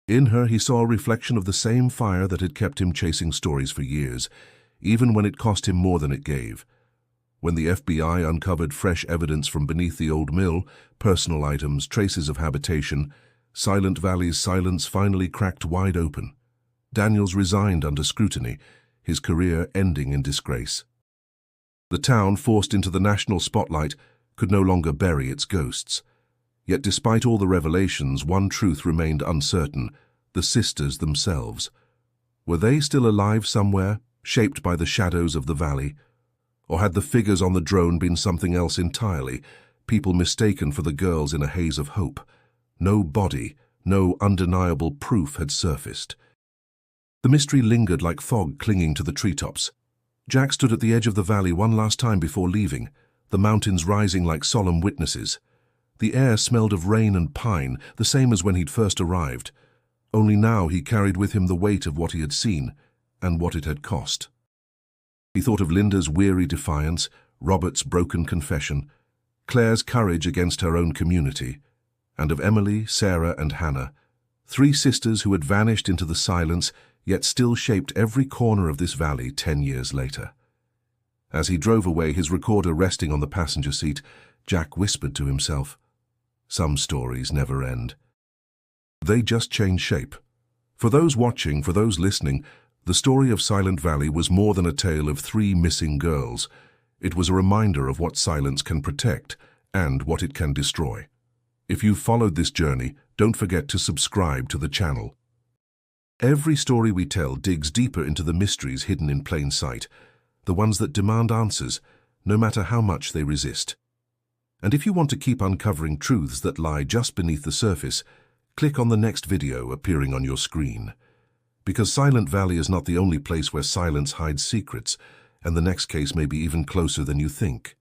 In her, he saw a reflection of the same fire that had kept him chasing stories for years, even when it cost him more than it gave. When the FBI uncovered fresh evidence from beneath the old mill, personal items, traces of habitation, Silent Valley's silence finally cracked wide open. Daniels resigned under scrutiny, his career ending in disgrace. The town, forced into the national spotlight, could no longer bury its ghosts. Yet despite all the revelations, one truth remained uncertain: the sisters themselves. Were they still alive somewhere, shaped by the shadows of the valley? Or had the figures on the drone been something else entirely, people mistaken for the girls in a haze of hope? No body, no undeniable proof had surfaced. The mystery lingered like fog clinging to the treetops. Jack stood at the edge of the valley one last time before leaving, the mountains rising like solemn witnesses. The air smelled of rain and pine, the same as when he'd first arrived. Only now he carried with him the weight of what he had seen, and what it had cost. He thought of Linda's weary defiance, Robert's broken confession, Claire's courage against her own community, and of Emily, Sarah, and Hannah, 3 sisters who had vanished into the silence, yet still shaped every corner of this valley 10 years later. As he drove away, his recorder resting on the passenger seat, Jack whispered to himself, "Some stories never end. They just change shape." For those watching, for those listening, The story of Silent Valley was more than a tale of three missing girls. It was a reminder of what silence can protect and what it can destroy. If you've followed this journey, don't forget to subscribe to the channel. Every story we tell digs deeper into the mysteries hidden in plain sight, the ones that demand answers, no matter how much they resist. And if you want to keep uncovering truths that lie just beneath the surface, click on the next video appearing on your screen. Because Silent Valley is not the only place where silence hides secrets, and the next case may be even closer than you think.